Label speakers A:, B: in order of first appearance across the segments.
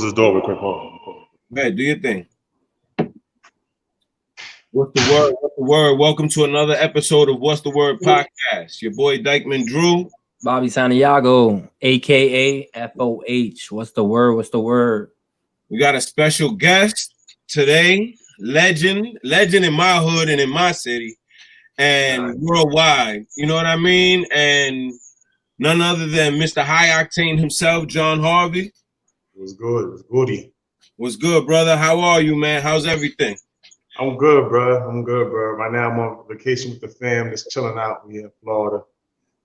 A: this door real quick. Hold on.
B: Hey, do your thing. What's the word? What's the word? Welcome to another episode of What's the Word podcast. Your boy Dykeman Drew.
C: Bobby Santiago, aka FOH. What's the word? What's the word?
B: We got a special guest today. Legend in my hood and in my city and worldwide. You know what I mean? And none other than Mr. High Octane himself, John HARVEY.
A: It was good. It was goody.
B: What's good, brother? How are you, man? How's everything?
A: I'm good, bro. Right now I'm on vacation with the fam, just chilling out here in Florida.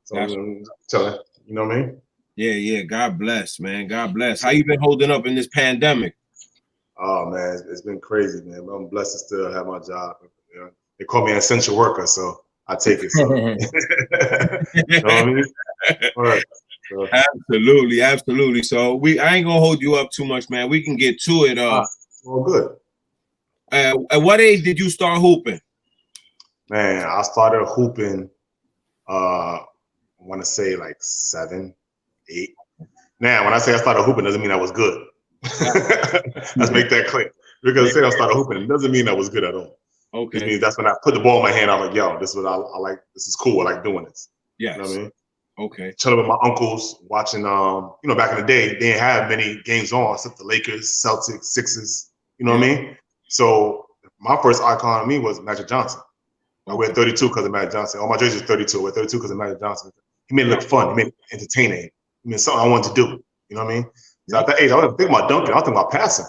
A: So I'm chilling. You know what I mean?
B: Yeah. God bless, man. God bless. How you been holding up in this pandemic?
A: Oh man, it's been crazy, man. I'm blessed to still have my job. You know, they call me an essential worker, so I take it. So. You know what I mean? All right. So.
B: Absolutely. So I ain't gonna hold you up too much, man. We can get to it.
A: All good.
B: At what age did you start hooping?
A: Man, I started hooping. I want to say like 7, 8. Now, when I say I started hooping, doesn't mean I was good. Let's make that clear. Because I say I started hooping, it doesn't mean I was good at all.
B: Okay.
A: It means that's when I put the ball in my hand. I'm like, yo, this is what I like. This is cool. I like doing this.
B: Yes.
A: You know what I mean?
B: Okay.
A: Chilling with my uncles, watching. Back in the day, they didn't have many games on except the Lakers, Celtics, Sixers. You know what I mean? So my first icon of me was Magic Johnson. I wear 32 because of Magic Johnson. All my jerseys are 32. I wear 32 because of Magic Johnson. He made it look fun. He made it entertaining. He made something I wanted to do. You know what I mean? So at that age, I wasn't thinking about dunking. I was thinking about passing.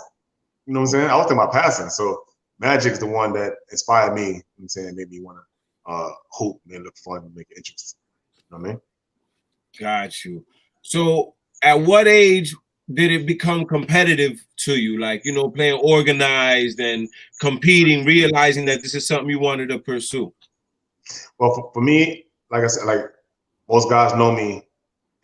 A: You know what I'm saying? I was thinking about passing. So Magic's the one that inspired me. You know what I'm saying? Made me want to hoop, made it look fun, make it interesting. You know what I mean?
B: Got you. So at what age did it become competitive to you? Like, playing organized and competing, realizing that this is something you wanted to pursue?
A: Well, for me, like I said, like most guys know me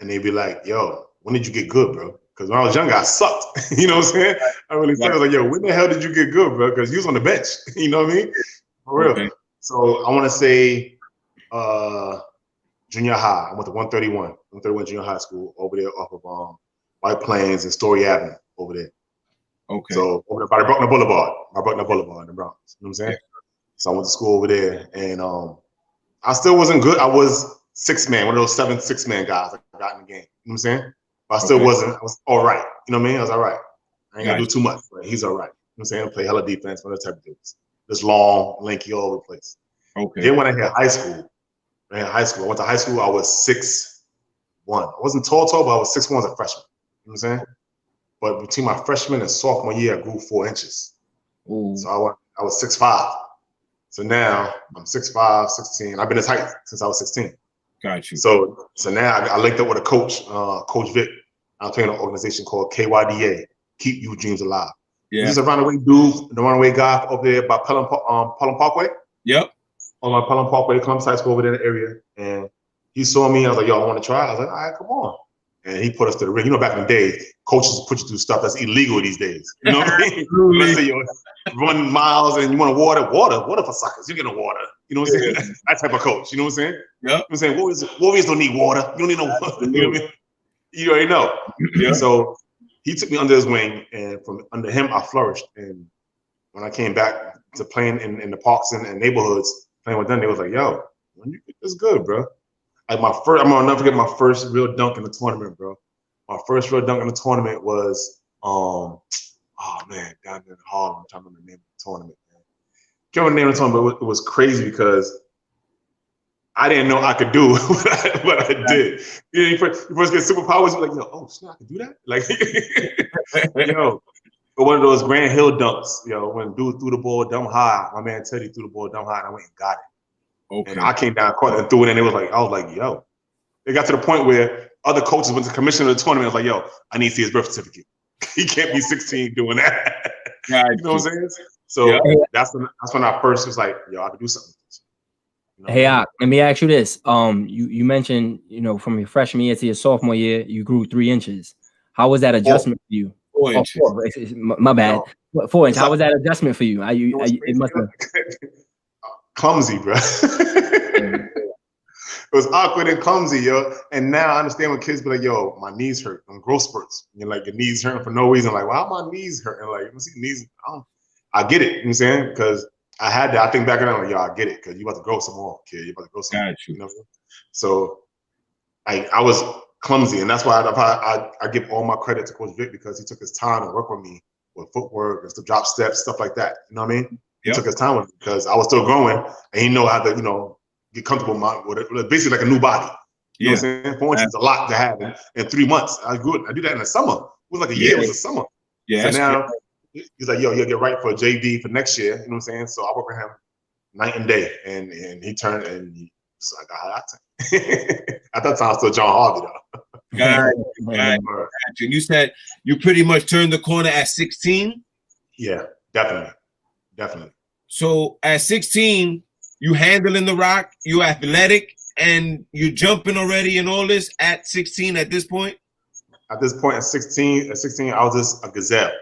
A: and they be like, yo, when did you get good, bro? Because when I was younger, I sucked. You know what I'm saying? I really sucked. I was like, yo, when the hell did you get good, bro? Because you was on the bench. You know what I mean? For real. Okay. So I want to say junior high. I went to 131 junior high school over there off of White Plains and Story Avenue over there.
B: Okay.
A: So over there by the Bruckner Boulevard in the Bronx. You know what I'm saying? Yeah. So I went to school over there, and I still wasn't good. I was 6-man, one of those 7 6-man guys that got in the game. You know what I'm saying? But I still wasn't. I was all right. You know what I mean? I was all right. I ain't gonna do too much, but he's all right. You know what I'm saying? I play hella defense, one of those type of dudes. Just long, lanky, all over the place.
B: Okay.
A: Then when I hit high school, I went to high school. I was 6'1". I wasn't tall, but I was 6'1" as a freshman. You know what I'm saying? But between my freshman and sophomore year, I grew 4 inches.
B: Ooh.
A: So I was 6'5". So now I'm 6'5", 16. I've been this height since I was 16.
B: Got you.
A: So now I linked up with a coach, Coach Vic. I'm playing an organization called KYDA, Keep You Dreams Alive.
B: Yeah.
A: He's a runaway dude, the runaway guy over there by Pelham Parkway.
B: Yep.
A: On my Pelham Parkway, Columbus High School over there in the area. And he saw me. I was like, yo, I want to try. I was like, all right, come on. And he put us to the ring. You know, back in the day, coaches put you through stuff that's illegal these days. You know what I mean? Let's say you run miles and you want water for suckers. You get no water. You know what I'm saying? That type of coach. You know what I'm saying?
B: Yep.
A: You know what I'm saying? Warriors don't need water. You don't need no water. You know what I mean? You already know. Yep. So he took me under his wing, and from under him, I flourished. And when I came back to playing in the parks and neighborhoods, playing with them, they was like, yo, when you get this good, bro. Like I'm gonna never forget my first real dunk in the tournament, bro. My first real dunk in the tournament was, down in Harlem. I'm trying to remember the name of the tournament, man. Can't remember the name of the tournament, but it was crazy because I didn't know I could do what I did. You first get superpowers, you're like, yo, oh snap, I can do that? Like, one of those Grand Hill dunks, when dude threw the ball dumb high, my man Teddy threw the ball dumb high, and I went and got it. Okay. And I came down court and threw it, and I was like, yo. It got to the point where other coaches went to the commissioner of the tournament. I was like, yo, I need to see his birth certificate. He can't be 16 doing that. You know what I'm saying? So that's when I first was like, yo, I could do something.
C: Hey, let me ask you this. You mentioned, from your freshman year to your sophomore year, you grew 3 inches. How was that adjustment for you?
B: 4 inches.
C: Oh, 4. My bad. 4 inches. How was that adjustment for you? It must have
A: clumsy, bro. was awkward and clumsy, yo. And now I understand when kids be like, yo, my knees hurt on growth spurts. You're like, your knees hurting for no reason. Like, why are my knees hurting? Like, you see knees. I get it, you know what I'm saying? Because I had that. I think back around, like, yo, I get it. Because you about to grow some more, kid. You about to grow some more. You know what I mean? So I was clumsy. And that's why I give all my credit to Coach Vic, because he took his time to work with me with footwork and stuff, drop steps, stuff like that. You know what I mean? He took his time with me because I was still growing, and he know how to, you know, get comfortable with it. Basically like a new body. You know what I'm saying? 4 inches is a lot to have in 3 months. I do that in the summer. It was like a year. It was a summer. So now he's like, yo, you'll get right for a JV for next year. You know what I'm saying? So I work with him night and day, and he turned, and so I got hot. At that time, still John Harvey though.
B: Got you. You said you pretty much turned the corner at 16.
A: Yeah, definitely.
B: So at 16, you handling the rock, you athletic, and you jumping already and all this at 16 at this point?
A: At this point, at 16, I was just a gazelle,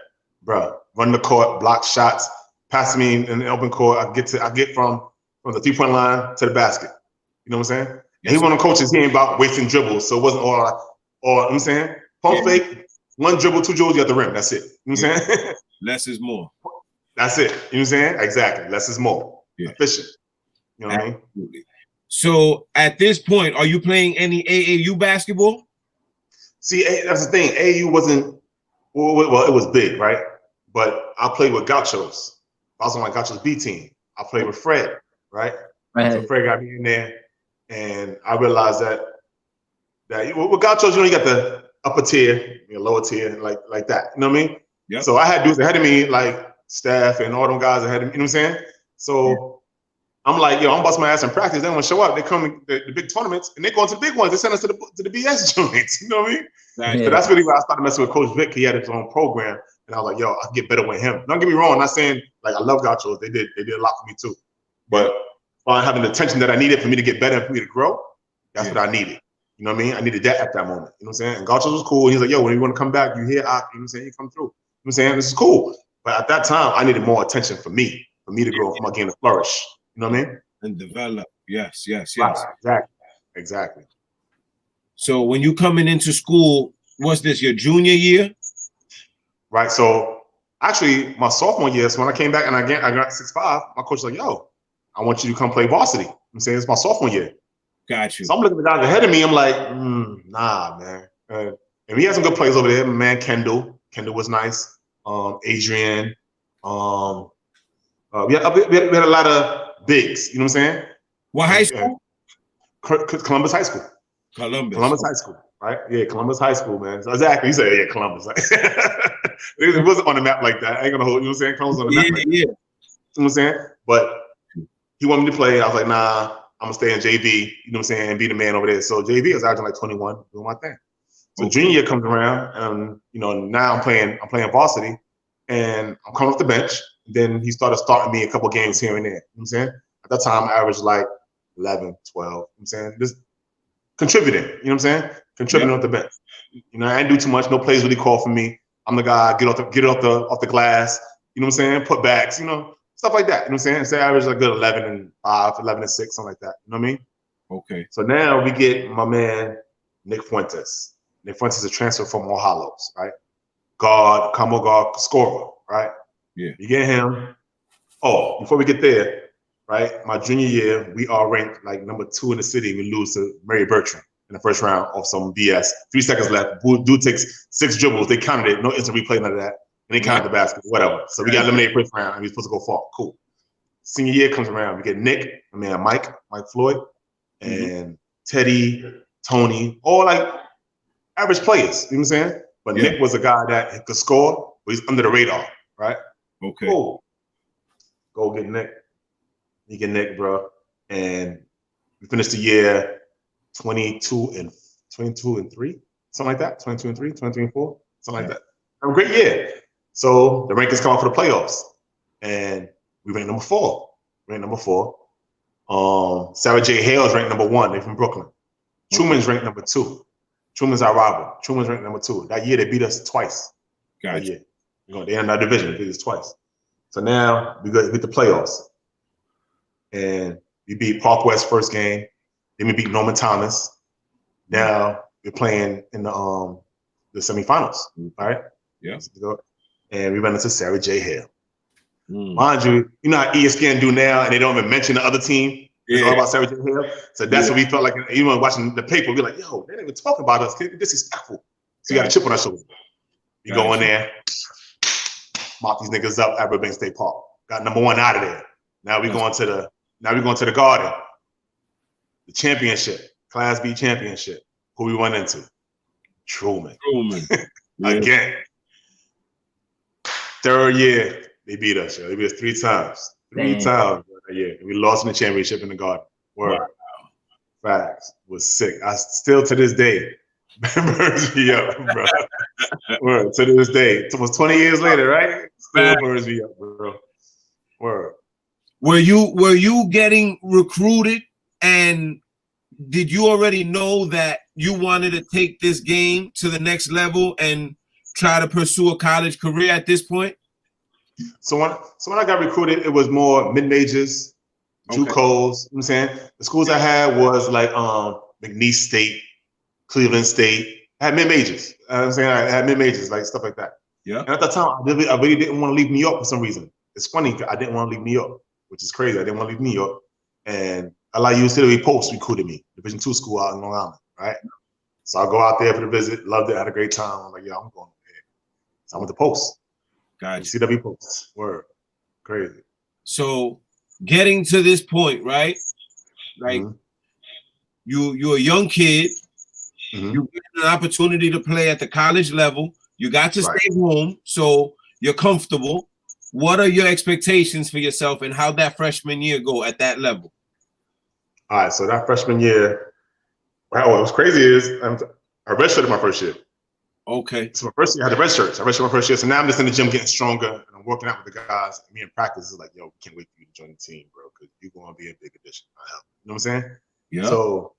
A: bro. Run the court, block shots, pass me in the open court. I get from the 3-point line to the basket. You know what I'm saying? And he one of the coaches, he ain't about wasting dribbles, so it wasn't all, you know what I'm saying? Pump fake, 1 dribble, 2 dribbles, you at the rim. That's it. You know what I'm saying?
B: Less is more.
A: That's it. You know what I'm saying? Exactly. Less is more. Efficient. You know what I mean?
B: So at this point, are you playing any AAU basketball?
A: See, that's the thing. AAU wasn't, well, it was big, right? But I played with Gauchos. I was on my Gauchos B team. I played with Fred, right? So Fred got me in there, and I realized that with Gauchos, you got the upper tier, lower tier, like that. You know what I mean? Yeah. So I had dudes ahead of me, like Staff and all them guys ahead of me. You know what I'm saying? So I'm like, yo, I'm busting my ass in practice. They don't want to show up. They come to the big tournaments, and they going to the big ones. They send us to the BS joints. You know what I mean? So that's really where I started messing with Coach Vic. He had his own program, and I was like, yo, I can get better with him. Don't get me wrong. I'm not saying like I love Gauchos. They did a lot for me too. But having the attention that I needed for me to get better and for me to grow, that's what I needed. You know what I mean? I needed that at that moment. You know what I'm saying? And Gauchos was cool. He's like, yo, when you want to come back, you here, you know what I'm saying? You come through. You know what I'm saying? This is cool. But at that time, I needed more attention for me to grow, for my game to flourish. You know what I mean?
B: And develop. Yes.
A: Right. Exactly.
B: So when you coming into school, what's this, your junior year?
A: Right. So actually, my sophomore year, so when I came back and I got 6'5", my coach was like, yo, I want you to come play varsity. I'm saying it's my sophomore year.
B: Got you.
A: So I'm looking at the guys ahead of me. I'm like, nah, man. And we had some good players over there. My man, Kendall was nice. Adrian. We had a lot of bigs. You know what I'm saying?
B: What high school?
A: Columbus High School. Columbus High School, right? Yeah, Columbus High School, man. So exactly. You said, yeah, Columbus. It wasn't on the map like that. I ain't gonna hold. You know what I'm saying? Columbus on the map like that. You know what I'm saying? But he wanted me to play. I was like, nah, I'm gonna stay in JV. You know what I'm saying? And be the man over there. So JV was averaging like 21, doing my thing. So junior year comes around, and now I'm playing varsity, and I'm coming off the bench. Then he started starting me a couple games here and there. You know what I'm saying? At that time, I averaged like 11, 12. You know what I'm saying? Just contributing. You know what I'm saying? Contributing off the bench. I didn't do too much. No plays really called for me. I'm the guy get off the glass. You know what I'm saying? Put backs. Stuff like that. You know what I'm saying? Say I average like a good 11 and 5, 11 and 6, something like that. You know what I mean?
B: Okay.
A: So now we get my man Nick Fuentes. Nick Fuentes is a transfer from All Hallows, right? Combo guard, scorer, right?
B: Yeah.
A: You get him. Oh, before we get there, right? My junior year, we are ranked like number 2 in the city. We lose to Mary Bertrand in the first round of some BS. 3 seconds left. Dude takes 6 dribbles. They counted it. No instant replay, none of that. And they counted the basket, whatever. So we got eliminated first round, and we're supposed to go far. Cool. Senior year comes around. We get Nick, my man Mike Floyd, and Teddy, Tony, all like average players. You know what I'm saying? But Nick was a guy that could score, but he's under the radar, right?
B: Okay.
A: Cool. Go get Nick. You get Nick, bro. And we finished the year 22 and 3, something like that. 22 and 3, 23 and 4, something like that. A great year. So the rankings come out for the playoffs, and we ranked number 4. Sarah J. Hale's ranked number 1. They're from Brooklyn. Truman's ranked number 2. Truman's our rival. Truman's ranked number 2. That year they beat us twice.
B: Gotcha.
A: They ended our division. They beat us twice. So now we hit the playoffs, and we beat Park West first game. Then we beat Norman Thomas. Now we're playing in the semifinals, right?
B: Yeah.
A: And we run into Sarah J. Hill. Mind you, you know how ESPN do now, and they don't even mention the other team. It's all about Sarah J. Hill. So that's what we felt like. Even watching the paper, we're like, yo, they didn't even talk about us. It's disrespectful. So you got a chip on our shoulder. You go in there, mop these niggas up at Burbank State Park. Got number 1 out of there. Now we going to the Garden. The championship, Class B championship. Who we went into? Truman. Again. Third year, they beat us. Yo. They beat us 3 times. 3 times. Yeah, we lost in the championship in the Garden. Word. Wow. Facts. Was sick. I still to this day burns me up, bro. Word. To this day, almost 20 years later, right? Still burns me up, bro. Word.
B: Were you getting recruited, and did you already know that you wanted to take this game to the next level and try to pursue a college career at this point?
A: So when I got recruited, it was more mid-majors, JUCOs. You know what I'm saying? The schools I had was like McNeese State, Cleveland State. I had mid-majors. You know what I'm saying? I had mid-majors, like stuff like that. Yeah. And at that time, I really didn't want to leave New York for some reason. It's funny, I didn't want to leave New York, which is crazy. I didn't want to leave New York. And LIU City Post recruited me, Division II school out in Long Island, right? So I go out there for the visit, loved it, had a great time. I'm like, yeah, I'm going over here. So I went to Post.
B: Gotcha.
A: CW Post. Word. Crazy.
B: So getting to this point, right? Like you're a young kid. You get an opportunity to play at the college level. You got to stay home, so you're comfortable. What are your expectations for yourself, and how'd that freshman year go at that level?
A: All right, so that freshman year, wow, what was crazy is I redshirted my first year.
B: Okay.
A: So my first year, I had the red shirts. I redshirted my first year. So now I'm just in the gym getting stronger, and I'm working out with the guys. And me in practice is like, yo, we can't wait for you to join the team, bro, because you're going to be a big addition. You know what I'm saying? Yeah. So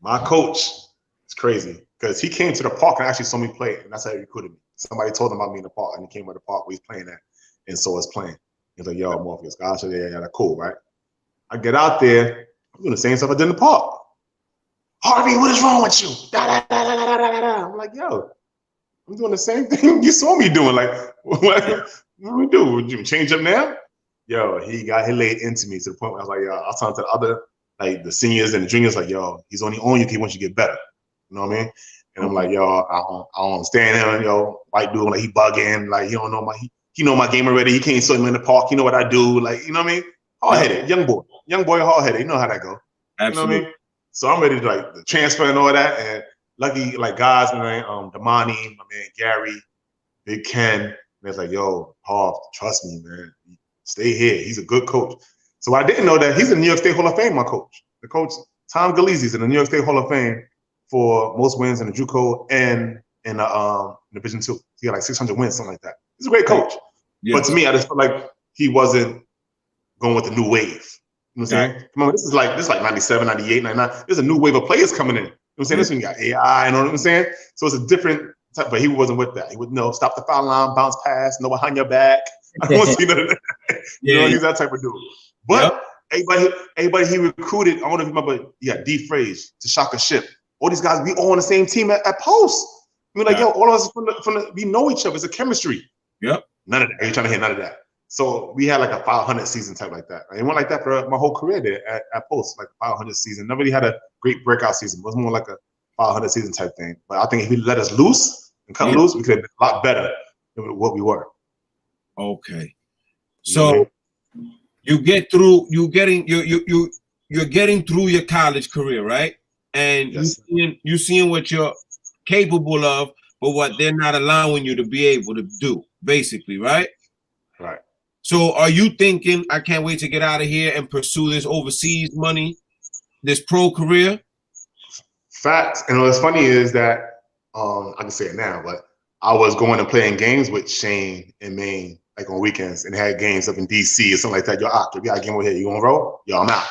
A: my coach is crazy because he came to the park and actually saw me play, and that's how he recruited me. Somebody told him about me in the park, and he came to the park where he's playing at, and saw us playing. He was like, yo, Morpheus, gosh, yeah, cool, right? I get out there, I'm doing the same stuff I did in the park. Harvey, what is wrong with you? I'm like, yo, I'm doing the same thing you saw me doing. Like, what do we do? Would you change up now? Yo, he laid into me to the point where I was like, yo, I was talking to the other, like the seniors and the juniors, like, yo, he's only on you because he wants you to get better. You know what I mean? And I'm like, yo, I don't understand him. Yo, white dude, like he bugging, like he don't know he know my game already. He can't show me in the park. You know what I do? Like, you know what I mean? Hard-headed, young boy, hard-headed. You know how that go.
B: Absolutely.
A: You know what I mean? So I'm ready to like the transfer and all that. And lucky, like guys, man, Damani, my man Gary, Big Ken, and it's like, yo, Harv, trust me, man. Stay here. He's a good coach. So I didn't know that he's in the New York State Hall of Fame, my coach. The coach, Tom Galease's in the New York State Hall of Fame for most wins in the JUCO and in Division II. He got like 600 wins, something like that. He's a great coach. Yes. But to me, I just felt like he wasn't going with the new wave. You know what I'm saying? Come on, this is like 97, 98, 99. There's a new wave of players coming in. You know what I'm saying? This one you got AI, you know what I'm saying? So it's a different type, but he wasn't with that. He would stop the foul line, bounce pass, no behind your back. I don't want to see none of that. You know, he's that type of dude. But everybody he recruited, I don't know if you remember, D Phrase, Tashaka Ship. All these guys, we all on the same team at Post. We were like, yo, all of us we know each other. It's a chemistry. Yep. None of that. Are you trying to hear none of that? So we had like a 500 season type like that. I went like that for my whole career there at Post, like 500 season. Nobody had a great breakout season. It was more like a 500 season type thing. But I think if he let us loose and cut loose, we could have been a lot better than what we were.
B: Okay. So you get through. You're getting through your college career, right? And you seeing what you're capable of, but what they're not allowing you to be able to do, basically, right?
A: Right.
B: So are you thinking, I can't wait to get out of here and pursue this overseas money, this pro career?
A: Facts. And what's funny is that, I can say it now, but I was going and playing games with Shane in Maine, like on weekends, and had games up in DC or something like that. Yo, if you got a game over here, you gonna roll? Yo, I'm out.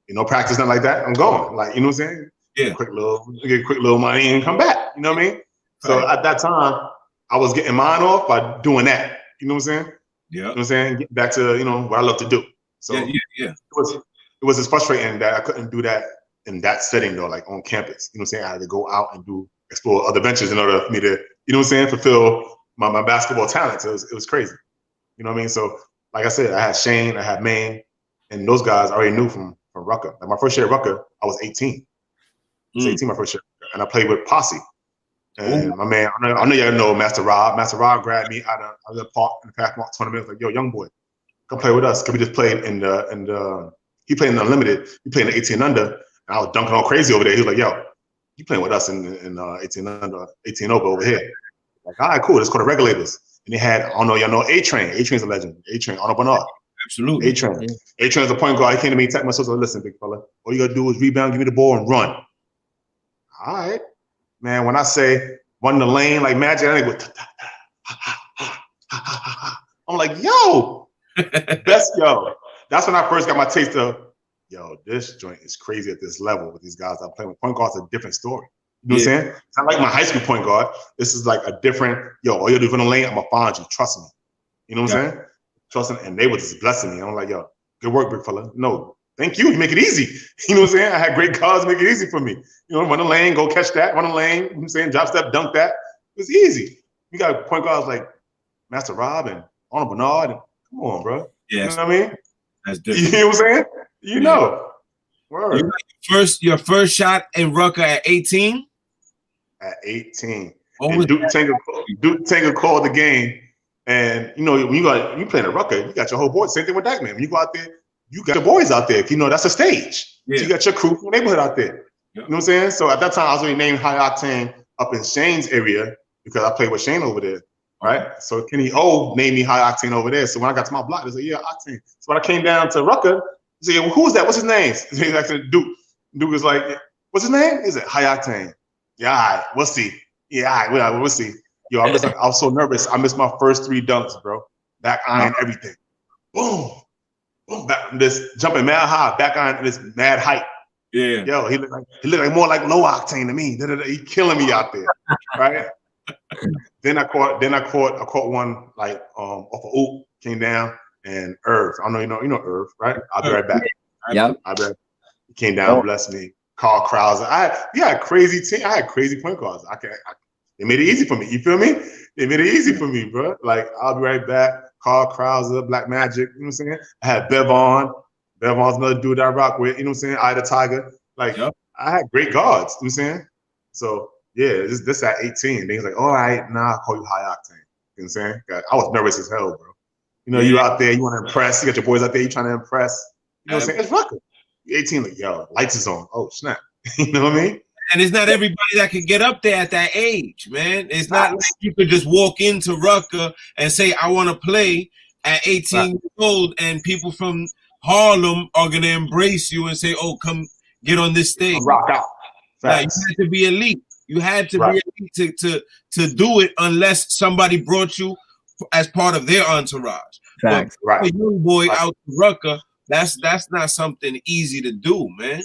A: You know, practice, nothing like that. I'm going. Like, you know what I'm saying? Yeah. Get quick little money and come back. You know what I memean? So at that time, I was getting mine off by doing that. You know what I'm saying? Yeah. You know what I'm saying? Get back to, what I love to do. So it was just frustrating that I couldn't do that in that setting though, like on campus. You know what I'm saying? I had to go out and explore other ventures in order for me to, you know what I'm saying, fulfill my basketball talents. It was crazy. You know what I mean? So like I said, I had Shane, I had Maine, and those guys I already knew from Rucker. Like my first year at Rucker, I was 18. I was 18 my first year, and I played with Posse. And my man, I know y'all know Master Rob. Master Rob grabbed me out of the park in the Pac-Man tournament. Like, yo, young boy, come play with us. Cause we just played he played in the Unlimited. He played in the 18 under, and I was dunking all crazy over there. He was like, yo, you playing with us in 18 under, 18 over here. Like, all right, cool. Let's call the Regulators. And they had, I don't know, y'all know A-Train. A-Train's a legend. A-Train, Arnold Bernard.
B: Absolutely.
A: A-Train. Yeah. A-Train's a point guard. He came to me, tapped my sister, listen, big fella, all you gotta do is rebound, give me the ball, and run. All right. Man, when I say run the lane like magic, I go, I'm like, yo, yo. That's when I first got my taste of, yo, this joint is crazy at this level with these guys I'm playing with. Point guard's a different story. You know what I'm saying? It's not like my high school point guard. This is like a different, yo, all you do is run the lane, I'm gonna find you. Trust me. You know what I'm saying? Trusting, and they were just blessing me. I'm like, yo, good work, big fella. No, thank you. You make it easy. You know what I'm saying? I had great guards make it easy for me. You know, run the lane, go catch that, run the lane, you know what I'm saying? Drop step, dunk that. It's easy. You got point guards like Master Rob and Arnold Bernard. And, come on, bro.
B: Yeah.
A: You know what I mean?
B: That's different.
A: You know what I'm saying? You know. Word.
B: Your first shot in Rucker at 18?
A: At 18. And Duke Tanger called the game. And you know, when you playing a Rucker, you got your whole board. Same thing with Dykeman. When you go out there, you got your boys out there. You know, that's a stage. Yeah. So you got your crew from the neighborhood out there. Yeah. You know what I'm saying? So at that time, I was already named High Octane up in Shane's area because I played with Shane over there, right? So Kenny O named me High Octane over there. So when I got to my block, they said, yeah, Octane. So when I came down to Rucker, they said, well, who's that? What's his name? He's like, Duke. Duke was like, what's his name? He said, High Octane. Yeah, all right, we'll see. Yeah, all right, we'll see. Yo, I was so nervous. I missed my first 3 dunks, bro. Back iron, everything. Boom. Boom. This jumping mad high, back iron, this mad height.
B: Yeah.
A: Yo, he looked like more like low octane to me. He killing me out there, right? Then I caught one like off a oop, came down, and Irv. I know you know Irv, right? I'll be right back.
C: Yep.
A: He came down, blessed me. Carl Krauser. I had crazy team. I had crazy point guards. They made it easy for me. You feel me? They made it easy for me, bro. Like, I'll be right back. Carl Krauser, Black Magic, you know what I'm saying? I had Bevon. Bevon's another dude that I rock with, you know what I'm saying? I had a Tiger. Like, I had great guards, you know what I'm saying? So, yeah, this at 18. They was like, all right, I'll call you High Octane. You know what I'm saying? I was nervous as hell, bro. You know, you out there, you want to impress. You got your boys out there, you trying to impress. You know what I'm saying? It's Rucker. You're 18, like, yo, lights is on. Oh, snap. You know what I mean?
B: And it's not everybody that can get up there at that age, man. It's not like you could just walk into Rucker and say, I want to play at 18 years old, and people from Harlem are going to embrace you and say, oh, come get on this stage.
A: Rock out.
B: Like, you had to be elite. You had to be elite to do it unless somebody brought you as part of their entourage.
C: Facts.
B: But a young boy out to Rucker, that's not something easy to do, man.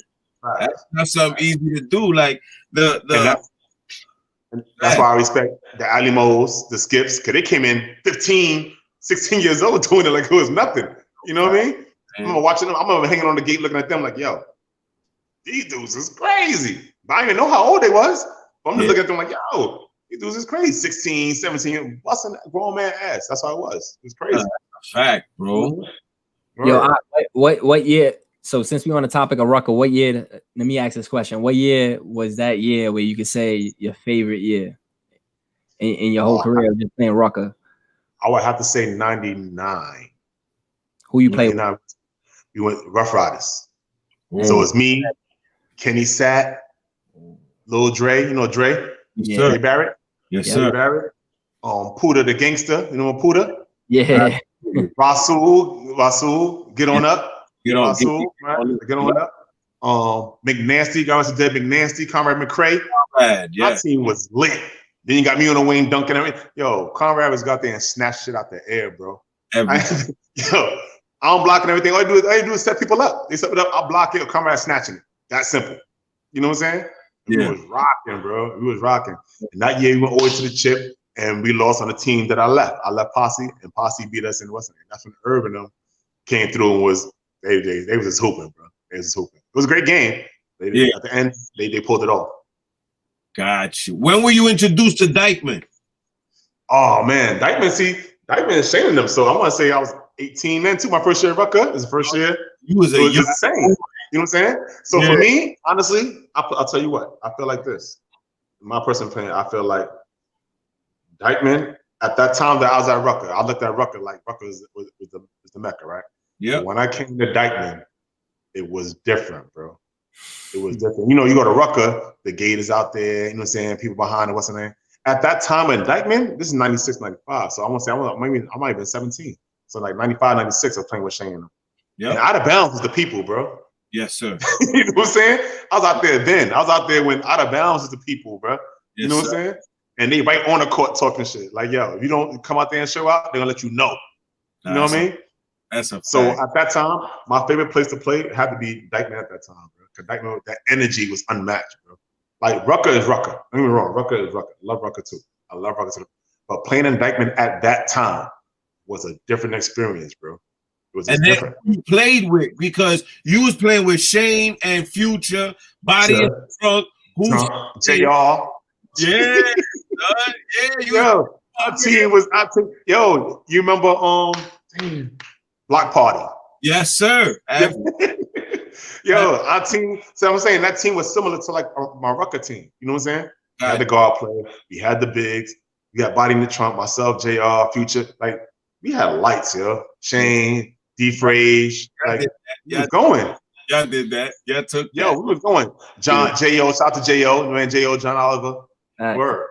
B: That's not something easy to do. Like that's
A: why I respect the Alimos, the Skips, because they came in 15, 16 years old doing it like it was nothing. You know what I mean? I'm watching them. I'm hanging on the gate looking at them like, yo, these dudes is crazy. But I didn't even know how old they was. But I'm just looking at them like, yo, these dudes is crazy. 16, 17, busting that grown man ass. That's how it was. It was crazy.
B: Fact, bro.
C: Yo, what year? So since we're on the topic of Rucker, what year? Let me ask this question: what year was that year where you could say your favorite year in your whole career of just playing Rucker?
A: I would have to say 99.
C: Who you played with?
A: We went Rough Riders. So it's me, Kenny Sat, Lil Dre. You know Dre?
C: Yeah.
A: Dre Barrett.
B: Yes, sir.
A: Barrett. Puda the Gangster. You know Puda?
C: Yeah.
A: Rasul, get on up.
B: Get on
A: up. McNasty, guys, dead McNasty, Conrad McCray. My team was lit. Then you got me on the wing dunking everything. Yo, Conrad was got there and snatched shit out the air, bro. I'm blocking everything. All you do is set people up. They set it up, I'll block it, or Conrad snatching it. That simple. You know what I'm saying? We was rocking, bro. We was rocking. And that year we went over to the chip and we lost on the team that I left. I left Posse, and Posse beat us in Western. That's when Irv and them came through and was they was just hooping, bro. They was just hooping. It was a great game, At the end, they pulled it off.
B: Got you. When were you introduced to Dykeman?
A: Oh man, Dykeman is Shane them. So I want to say I was 18 then too. My first year at Rucker is the first year.
B: You was
A: so just the same. You know what I'm saying? So for me, honestly, I'll tell you what. I feel like this. My personal opinion, I feel like Dykeman at that time that I was at Rucker, I looked at Rucker like Rucker was the Mecca, right?
B: Yeah.
A: When I came to Dykeman, it was different, bro. It was different. You know, you go to Rucker, the gate is out there. You know what I'm saying? People behind it. What's the name? At that time in Dykeman, this is 96, 95. So I want to say I might have been 17. So like 95, 96, I was playing with Shane.
B: Yeah.
A: And out of bounds was the people, bro.
B: Yes, sir.
A: You know what I'm saying? I was out there then. I was out there when out of bounds was the people, bro. You know what I'm saying? And they right on the court talking shit. Like, yo, if you don't come out there and show out, they're gonna let you know. You know what I mean?
B: That's a fact.
A: So at that time, my favorite place to play had to be Dykeman at that time, bro. Because Dykeman, that energy was unmatched, bro. Like Rucker is Rucker. Don't get me wrong, Rucker is Rucker. I love Rucker too. I love Rucker too. But playing in Dykeman at that time was a different experience, bro. It was just different.
B: You played with, because you was playing with Shane and Future, Body and Trunk,
A: JR.
B: Yeah,
A: yo, our team was. Yo, you remember Block Party?
B: Yes, sir.
A: Yo, our team. So I'm saying that team was similar to like my Rucker team. You know what I'm saying? We had the guard player. We had the bigs. We had Body in the Trunk. Myself, JR, Future. Like we had lights, yo. Shane, D-Frage. Like we was going.
B: Y'all did that. Y'all took.
A: Yo, we was going. John, J.O. Shout out to J.O. Man, J.O. John Oliver. Word.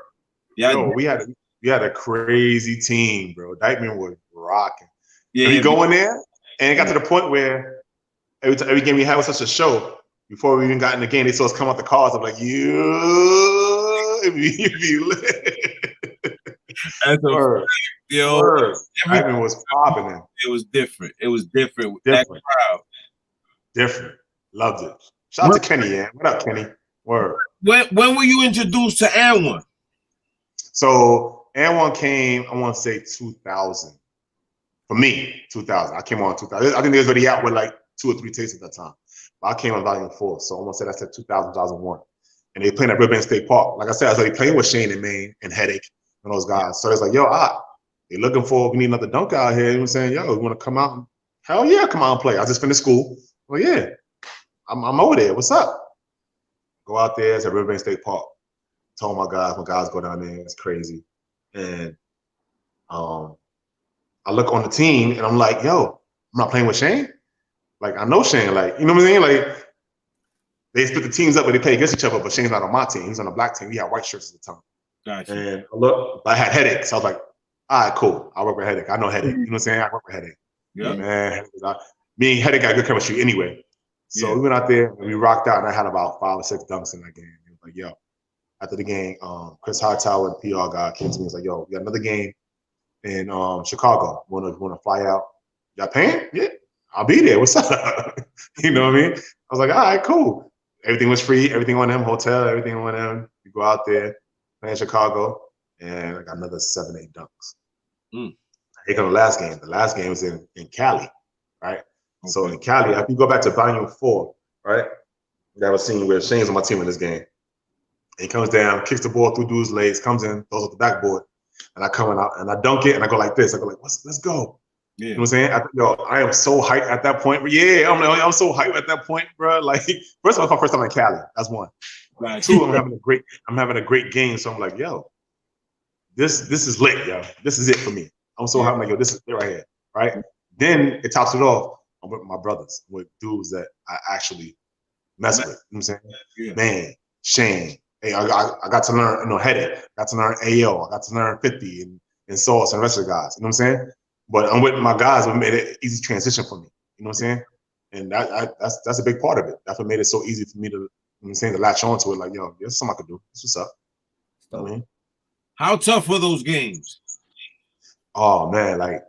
A: Yo, we had a crazy team, bro. Dykeman was rocking. Yeah, we go in there, and it got to the point where every game we had was such a show. Before we even got in the game, they saw us come out the cars. I'm like, you be lit.
B: That's a word. Yo,
A: word. Dykeman was popping it.
B: It was different. It was different. That crowd.
A: Different. Loved it. Shout out to Kenny, man. What up, Kenny? Word.
B: When were you introduced to N1?
A: So N1 came, I want to say 2000. For me, 2000. I came on 2000. I think they was already out with like 2 or 3 tapes at that time. But I came on volume 4. So I want to say that's at 2000, 2001. And they playing at River State Park. Like I said, I was already playing with Shane and Maine and Headache and those guys. So it's like, yo, they looking for, we need another dunk out here. You know what I'm saying? Yo, you want to come out? Hell yeah, come out and play. I just finished school. Well, yeah, I'm over there. What's up? Go out there. It's at River State Park. Told my guys go down there. It's crazy. And I look on the team and I'm like, yo, I'm not playing with Shane. Like, I know Shane. Like, you know what I'm saying? Like, they split the teams up, but they play against each other. But Shane's not on my team. He's on the black team. We had white shirts at the time.
B: Gotcha.
A: And I had Headaches. So I was like, all right, cool. I work with Headache. I know Headache. You know what I'm saying? I work with Headache.
B: Yeah,
A: man. Me and Headache got good chemistry anyway. So we went out there and we rocked out, and I had about 5 or 6 dunks in that game. He was like, yo, after the game, Chris Hightower, the PR guy, came to me and was like, yo, we got another game in Chicago. Wanna fly out? Y'all paying? Yeah, I'll be there. What's up? You know what I mean? I was like, all right, cool. Everything was free, everything on them, hotel, everything on them. We go out there, play in Chicago, and I got another 7, 8 dunks. Here comes the last game. The last game was in Cali, right? Okay. So in Cali, if you go back to volume 4, right? That was scene where Shane's on my team in this game. And he comes down, kicks the ball through dude's legs, comes in, throws up the backboard, and I come out and I dunk it and I go like this. I go like, let's go. Yeah. You know what I'm saying? I am so hyped at that point. Yeah, I'm so hyped at that point, bro. Like, first of all, it's my first time in Cali. That's one. Right. 2, I'm having a great game. So I'm like, yo, this is lit, yo. This is it for me. I'm so hyped. I'm like, yo, this is it right here, right? Then it tops it off. I'm with my brothers, with dudes that I actually mess with. You know what I'm saying? Yeah. Man, Shane. Hey, I got to learn, Headache. Got to learn AO. I got to learn 50 and Sauce and the rest of the guys. You know what I'm saying? But I'm with my guys. It made it easy transition for me. You know what I'm saying? And that's a big part of it. That's what made it so easy for me to, you know what I'm saying, to latch on to it. Like, yo, there's something I could do. That's what's up. You know what I mean? How
B: tough were those games?
A: Oh man, like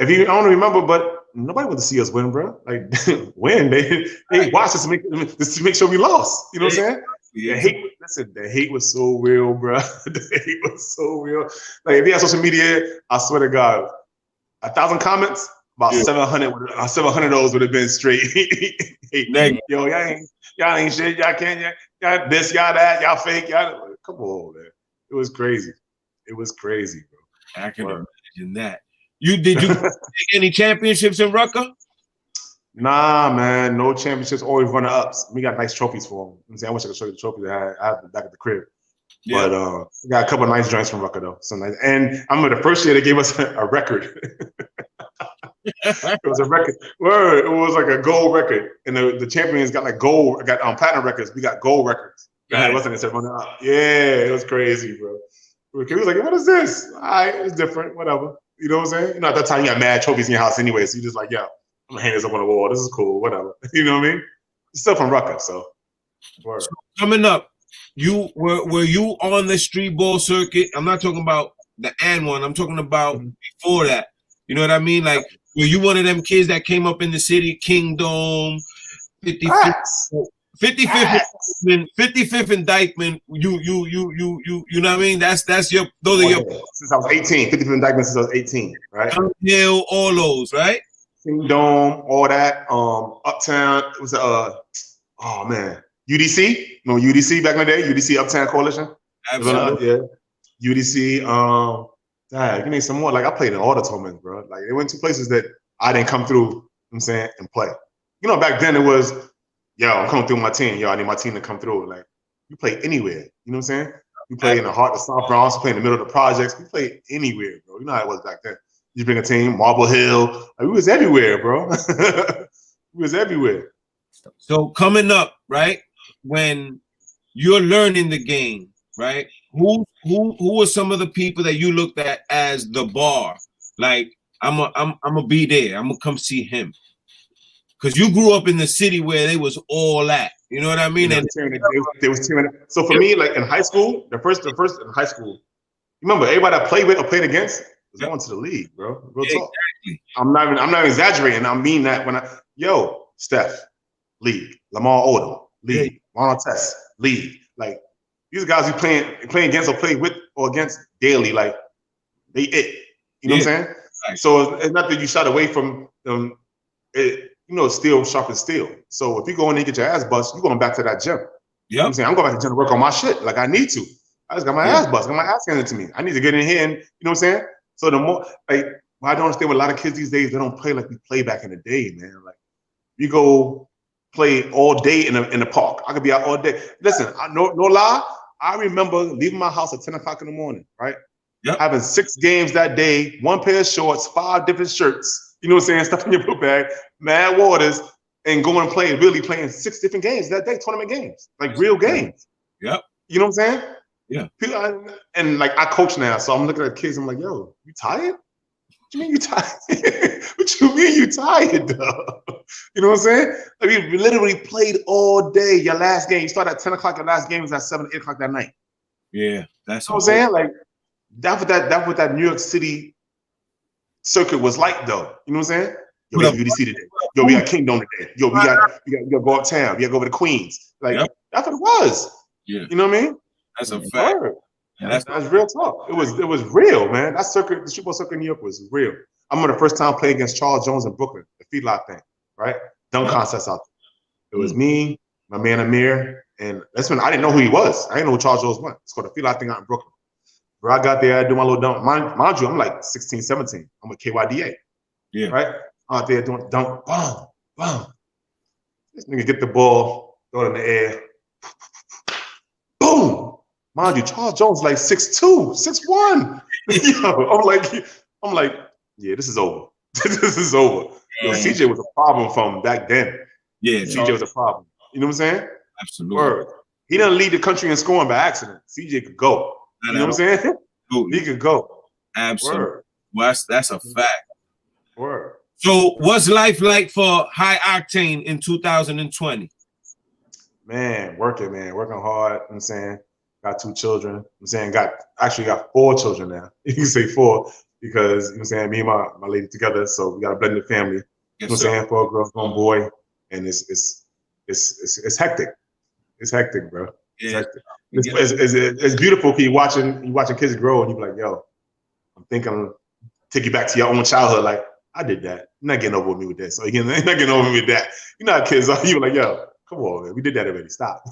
A: I don't remember, but nobody wanted to see us win, bro. Like win. They watched us to make sure we lost. You know what I'm saying? Yeah. The hate was so real, bro. The hate was so real. Like if you have social media, I swear to God, 1,000 comments, about 700 of those would have been straight. Hey, yo, y'all ain't shit. Y'all can't. Y'all this, y'all that. Y'all fake. Y'all. Come on, man. It was crazy. It was crazy, bro.
B: I can imagine that. Did you take any championships in Rucker?
A: Nah, man. No championships. Always runner ups. We got nice trophies for them. I wish I could show you the trophies I have back at the crib. Yeah. But we got a couple of nice joints from Rucker though. So nice. And I remember the first year they gave us a record. It was a record. Word. It was like a gold record, and the champions got like gold. Got platinum records. We got gold records. Right. It wasn't it said runner up. Yeah, it was crazy, bro. He was like, "What is this? All right, it's different. Whatever." You know what I'm saying? You know, at that time you got mad trophies in your house anyway, so you just like, "Yeah, I'm gonna hang this up on the wall. This is cool. Whatever." You know what I mean? It's still from Rucker, so. Word.
B: So coming up, you were you on the street ball circuit? I'm not talking about the and one. I'm talking about before that. You know what I mean? Like, were you one of them kids that came up in the city, Kingdom, 55th and Dykeman? You know what I mean? That's your those are your.
A: Since I was 18, 55th and Dykeman since I was 18, right?
B: Hill, all those, right?
A: Kingdom, all that. Uptown. It was oh man, UDC. Remember UDC back in the day? UDC Uptown Coalition.
B: Absolutely.
A: Yeah. UDC. Give me some more. Like I played in all the tournaments, bro. Like they went to places that I didn't come through. You know what I'm saying, and play. You know, back then it was, yo, I'm coming through my team. Yo, I need my team to come through. Like you play anywhere. You know what I'm saying? You play in the heart of South Bronx. Play in the middle of the projects. We play anywhere, bro. You know how it was back then. You bring a team, Marble Hill. Like, we was everywhere, bro. We was everywhere.
B: So coming up, right, when you're learning the game, right? Who are some of the people that you looked at as the bar? Like, I'm gonna be there. I'm gonna come see him. Because you grew up in the city where they was all at. You know what I mean?
A: They was tearing it. So for me, like in high school, the first in high school, remember everybody I played with or played against was going to the league, bro. Real talk. Exactly. I'm not exaggerating. I mean that when Steph, league, Lamar Odom, league, Ronald Test, league. Like these guys you playing against or play with or against daily, like they it. You know what I'm saying? Right. So it's not that you shot away from them. Steel sharp as steel. So if you go in and get your ass bust, you're going back to that gym. Yeah. You know what I'm saying? I'm going back to the gym to work on my shit. Like I need to. I just got my ass bust. I got my ass handed to me. I need to get in here and you know what I'm saying? So the more like I don't understand with a lot of kids these days, they don't play like we play back in the day, man. Like you go play all day in the park. I could be out all day. Listen, no lie. I remember leaving my house at 10 o'clock in the morning, right? Yep. Having 6 games that day, 1 pair of shorts, 5 different shirts. You know what I'm saying? Stuff in your book bag, mad waters, and going and playing 6 different games that day, tournament games, like real games.
B: Yep.
A: You know what I'm saying?
B: Yeah.
A: And like I coach now, so I'm looking at kids. I'm like, yo, you tired? What you mean you tired? What you mean you tired, though? You know what I'm saying? Like we literally played all day. Your last game, you start at 10 o'clock. Your last game was at 7, 8 o'clock that night.
B: Yeah, that's
A: what I'm saying. Like that's what that New York City circuit was like, though. You know what I'm saying? Yo, we got UDC today. Yo, we got Kingdom today. Yo, we got go uptown. We got to go over to Queens. Like that's what it was. Yeah. You know what I mean?
B: That's a fact.
A: Yeah, that's real talk. It was real, man. That circuit, the street ball circuit in New York was real. I remember the first time playing against Charles Jones in Brooklyn, the feedlot thing, right? Dunk contest out there. It was me, my man Amir, and that's when I didn't know who he was. I didn't know who Charles Jones was. It's called the feedlot thing out in Brooklyn. Where I got there, I do my little dunk. Mind you, I'm like 16, 17. I'm with KYDA. Yeah. Right? Out there doing dunk, boom, boom. This nigga get the ball, throw it in the air. Boom. Mind you, Charles Jones like 6'2", 6'1". I'm like, yeah, this is over. This is over. Yo, CJ was a problem from back then. Yeah, CJ was a problem. You know what I'm saying?
B: Absolutely.
A: Word. He didn't lead the country in scoring by accident. CJ could go. You know what I'm saying? He could go.
B: Absolutely. Word. Well, that's a fact.
A: Word.
B: So what's life like for High Octane in 2020?
A: Man, working hard. You know what I'm saying? Got 2 children. You know what I'm saying? Got 4 children now. You can say 4 because, you know what I'm saying, me and my lady together, so we got a blended family. You know what I'm saying? 4 girls, 1 boy. And it's hectic. It's hectic, bro. It's hectic. It's beautiful because you're watching kids grow and you're like, yo, I'm thinking, take you back to your own childhood. Like, I did that. You're not getting over with me with that. So again, you're not getting over with that. You're not kids. You like, yo, come on, man. We did that already. Stop.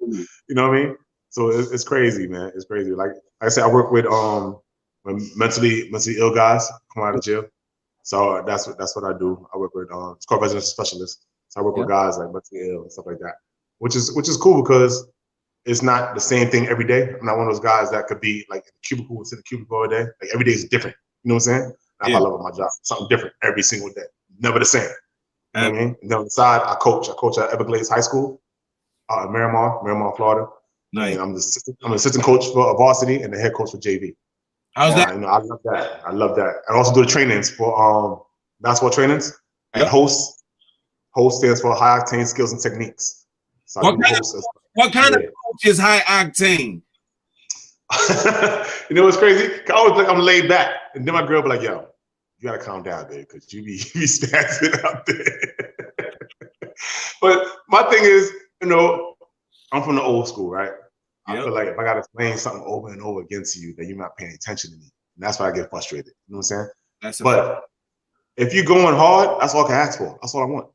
A: You know what I mean? So it's crazy, man. It's crazy. Like I said, I work with mentally ill guys come out of jail. So that's what I do. I work with it's called residential specialists. So I work with guys like mentally ill and stuff like that, which is cool because it's not the same thing every day. I'm not one of those guys that could be like in a cubicle and sit in a cubicle all day. Like every day is different. You know what I'm saying? That's what I love my job. Something different every single day. Never the same. You know what I mean? And then on the side, I coach. I coach at Everglades High School in Miramar, Florida. Nice. And I'm the assistant coach for varsity and the head coach for JV.
B: How's that?
A: You know, I love that. I also do the trainings for basketball trainings. And host stands for High Octane Skills and Techniques. So
B: what kind of coach is High Octane?
A: You know what's crazy? I always like I'm laid back, and then my girl be like, "Yo, you gotta calm down, babe, because you be spazzing out there." But my thing is, you know, I'm from the old school, right? I feel like if I gotta explain something over and over again to you, then you're not paying attention to me, and that's why I get frustrated. You know what I'm saying? But if you're going hard, that's all I can ask for. That's all I want.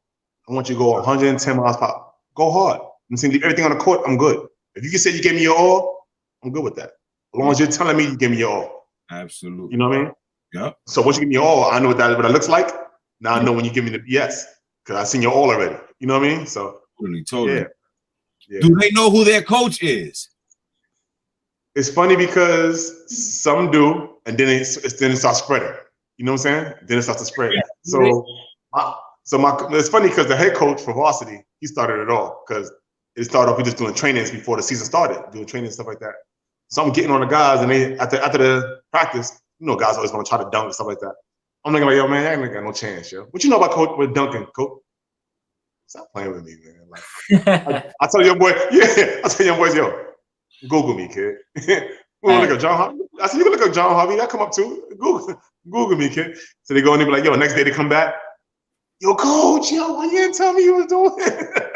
A: I want you to go 110 miles per hour. Go hard. I'm saying leave everything on the court. I'm good. If you can say you gave me your all, I'm good with that. As long as you're telling me you give me your all.
B: Absolutely.
A: You know what I mean?
B: Yeah.
A: So once you give me your all, I know what that looks like. Now I know when you give me the BS because I've seen your all already. You know what I mean? So
B: totally. Yeah. Do they know who their coach is?
A: It's funny because some do, and then it starts spreading. You know what I'm saying? Then it starts to spread. Yeah. It's funny because the head coach for varsity, he started it all because it started off with just doing trainings before the season started, doing training and stuff like that. So I'm getting on the guys, and they after the practice, you know, guys always want to try to dunk and stuff like that. I'm looking like, yo, man, I ain't got no chance, yo. What you know about coach with dunking, coach? Stop playing with me, man. Like, I tell your boy, I tell young boys, yo, Google me, kid. We want to look at John Harvey. I said, you can look at John Harvey. I come up too. Google me, kid. So they go and they be like, yo, next day they come back. Yo, coach, yo, why you didn't tell me you was doing it?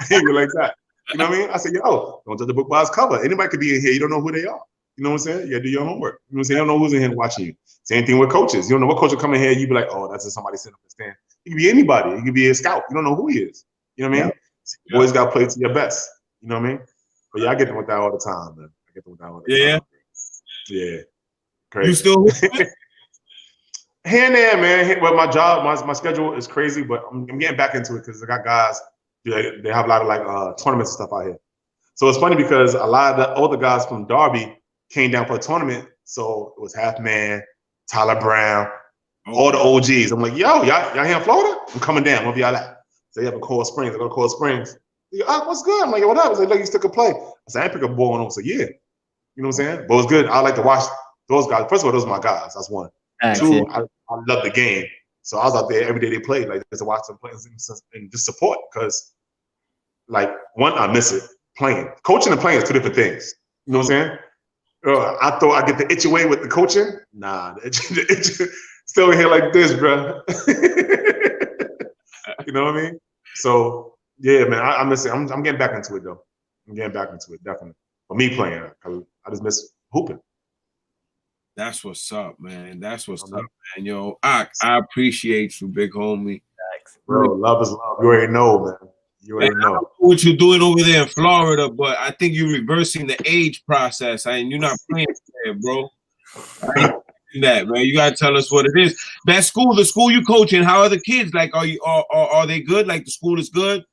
A: He be like that. You know what I mean? I said, yo, don't judge the book by its cover. Anybody could be in here. You don't know who they are. You know what I'm saying? You gotta do your homework. You know what I'm saying? You don't know who's in here watching you. Same thing with coaches. You don't know what coach will come in here. You be like, oh, that's just somebody sitting up and stand. He could be anybody. He could be a scout. You don't know who he is. You know what I mean? You always got to play to your best. You know what I mean? But yeah, I get them with that all the time, man. I get them with that all the time. Yeah. Crazy.
B: You still
A: here and there, man. Well, my job, my schedule is crazy, but I'm getting back into it because I got guys. They have a lot of like tournaments and stuff out here. So it's funny because a lot of the older guys from Darby came down for a tournament. So it was Half Man, Tyler Brown, all the OGs. I'm like, yo, y'all here in Florida? I'm coming down. Where y'all at? So you have a Coral Springs. I go to Coral Springs. What's good? I'm like, yo, what up? He's like, look, you still can play. I said, I ain't pick up a ball on him. So yeah. You know what I'm saying? But it's good. I like to watch those guys. First of all, those are my guys. That's one. Two, I love the game. So I was out there every day they played, like just to watch them play and just support. Because, like, one, I miss it playing. Coaching and playing is two different things. You know what I'm saying? I thought I get the itch away with the coaching. Nah, the itch still here like this, bro. You know what I mean? So yeah, man, I miss it. I'm getting back into it though. I'm getting back into it definitely. For me playing, cause I just miss hooping.
B: That's what's up, man. That's what's up, man. Yo, I appreciate you, big homie.
A: Thanks, bro. Love is love. You already know, man. You already know.
B: I don't know what you're doing over there in Florida, but I think you're reversing the age process. You're not playing there, bro. I ain't doing that, man. You gotta tell us what it is. That school, the school you coaching, how are the kids? Like, are they good? Like the school is good?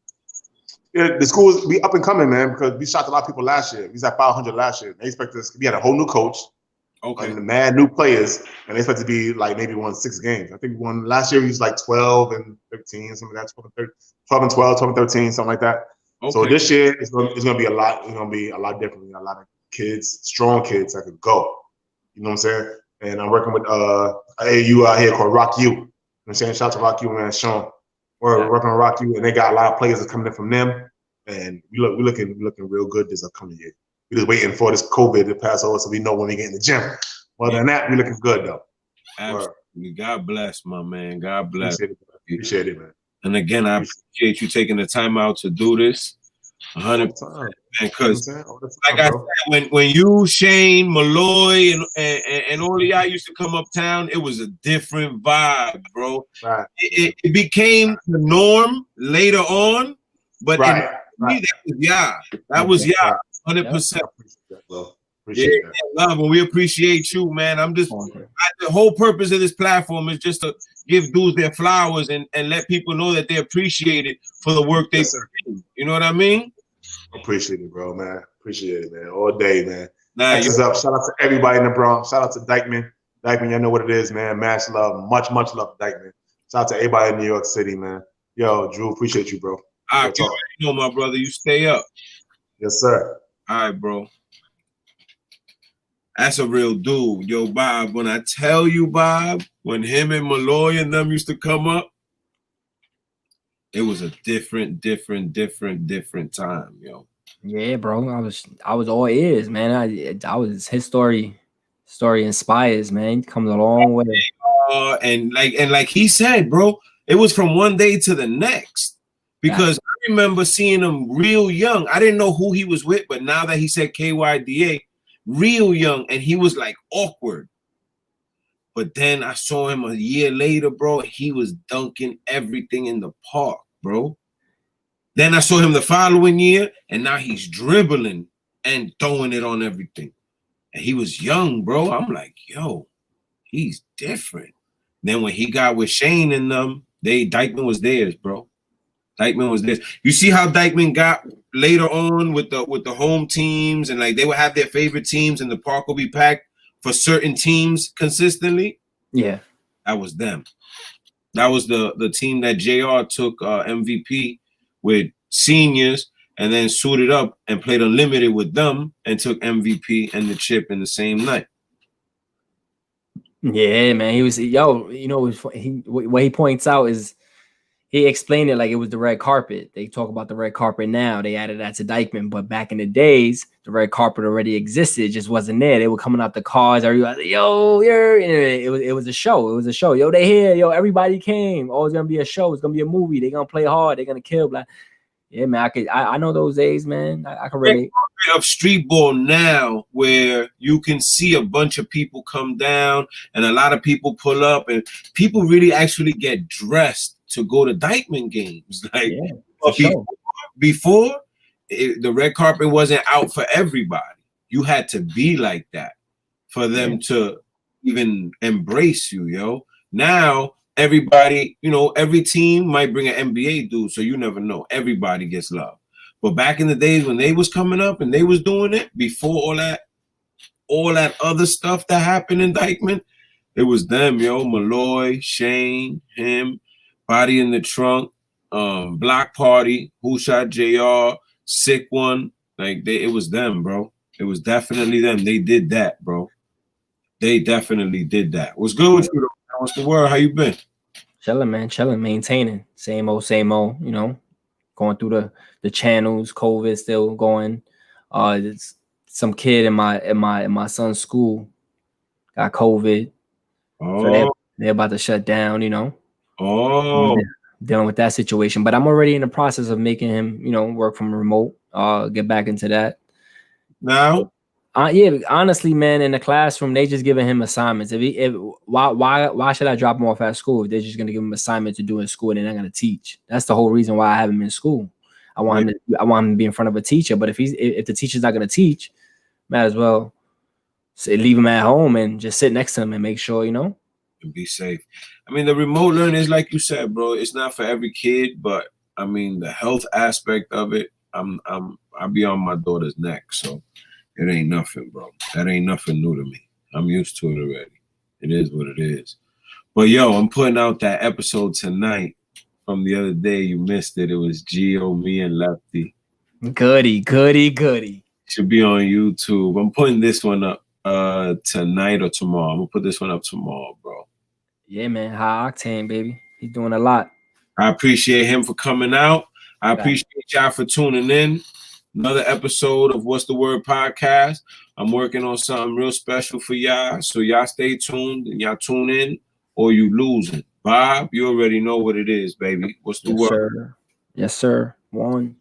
A: Yeah, the school is up and coming, man, because we shot a lot of people last year. We was at 500 last year. They expect us. We had a whole new coach. Okay. And mad new players, and they expect to be like maybe won 6 games. I think we won last year. We was like 12 and 13, something like that. 12 and 12, 12 and 13, something like that. Okay. So this year it's gonna be a lot. It's gonna be a lot different. We got a lot of kids, strong kids that could go. You know what I'm saying? And I'm working with AAU out here called Rock U. You know what I'm saying? Shout out to Rock U, man, Sean. We're working on Rock U, and they got a lot of players that's coming in from them. And we're looking real good this upcoming year. We're just waiting for this COVID to pass over so we know when we get in the gym. Other than that, we're looking good, though.
B: Absolutely. God bless, my man. God bless.
A: Appreciate it, man.
B: And again, I appreciate you taking the time out to do this. 100%. Because like
A: I
B: said, when you, Shane, Malloy, and all of y'all used to come uptown, it was a different vibe, bro.
A: Right.
B: It became the norm later on, but
A: right.
B: that was y'all. That was y'all. 100%.
A: Appreciate that.
B: Love, and we appreciate you, man. I'm just the whole purpose of this platform is just to give dudes their flowers and let people know that they appreciate it for the work they do. You know what I mean?
A: Appreciate it, bro, man. Appreciate it, man. All day, man.
B: Nah,
A: X is up. Shout out to everybody in the Bronx. Shout out to Dykeman. Dykeman, y'all know what it is, man. Mass love. Much love, Dykeman. Shout out to everybody in New York City, man. Yo, Drew, appreciate you, bro.
B: All right, you know, my brother. You stay up.
A: Yes, sir.
B: All right, bro. That's a real dude. Yo, Bob, when I tell you, Bob, when him and Malloy and them used to come up, it was a different time, yo.
C: Yeah, bro. I was all ears, man. I was his story inspires, man. Comes a long way.
B: And like he said, bro, it was from one day to the next. Because I remember seeing him real young. I didn't know who he was with, but now that he said KYDA, real young, and he was like awkward. But then I saw him a year later, bro. He was dunking everything in the park, bro. Then I saw him the following year, and now he's dribbling and throwing it on everything. And he was young, bro. I'm like, yo, he's different. Then when he got with Shane and them, Dykeman was theirs, bro. Dykeman was theirs. You see how Dykeman got later on with the home teams, and like they would have their favorite teams, and the park will be packed for certain teams consistently.
C: Yeah,
B: that was them. That was the team that JR took MVP with seniors, and then suited up and played unlimited with them, and took MVP and the chip in the same night.
C: Yeah, man. He was you know what he points out is he explained it like it was the red carpet. They talk about the red carpet now. They added that to Dykeman, but back in the days, the red carpet already existed. It just wasn't there. They were coming out the cars. Everybody, yo, it was a show. It was a show. Yo, they here. Yo, everybody came. Oh, it's gonna be a show. It's gonna be a movie. They're gonna play hard. They're gonna kill black. Yeah, man. I know those days, man. I can relate.
B: Of street ball now, where you can see a bunch of people come down and a lot of people pull up, and people really actually get dressed to go to Dykeman games. Like before the red carpet wasn't out for everybody. You had to be like that for them to even embrace you, yo. Now everybody, you know, every team might bring an NBA dude, so you never know. Everybody gets love. But back in the days when they was coming up and they was doing it, before all that other stuff that happened in Dykeman, it was them, yo. Malloy, Shane, him, Body in the Trunk, Block Party, Who Shot JR, Sick One. Like it was them, bro. It was definitely them. They did that, bro. They definitely did that. What's good with you, though? What's the word? How you been?
C: Chilling, man. Chilling, maintaining. Same old, you know. Going through the channels, COVID still going. It's some kid in my son's school got COVID.
B: Oh.
C: So they're about to shut down, you know.
B: Oh.
C: Dealing with that situation. But I'm already in the process of making him, you know, work from remote, get back into that.
B: Now?
C: Yeah, honestly, man, in the classroom, they just giving him assignments. Why should I drop him off at school if they're just gonna give him assignment to do in school and they're not gonna teach? That's the whole reason why I have him in school. I want him to be in front of a teacher. But if the teacher's not gonna teach, might as well leave him at home and just sit next to him and make sure, you know,
B: and be safe. I mean, the remote learning is like you said, bro. It's not for every kid, but I mean, the health aspect of it, I'll be on my daughter's neck, so. It ain't nothing, bro. That ain't nothing new to me. I'm used to it already. It is what it is. But yo, I'm putting out that episode tonight from the other day. You missed it. It was Gio, me, and Lefty.
C: Goody.
B: Should be on YouTube. I'm putting this one up tonight or tomorrow. I'm gonna put this one up tomorrow, bro.
C: Yeah, man. High Octane, baby. He's doing a lot.
B: I appreciate him for coming out. I appreciate y'all for tuning in. Another episode of What's the Word podcast. I'm working on something real special for y'all. So y'all stay tuned and y'all tune in or you losing. Bob, you already know what it is, baby. What's the word?
C: Sir. Yes, sir. One.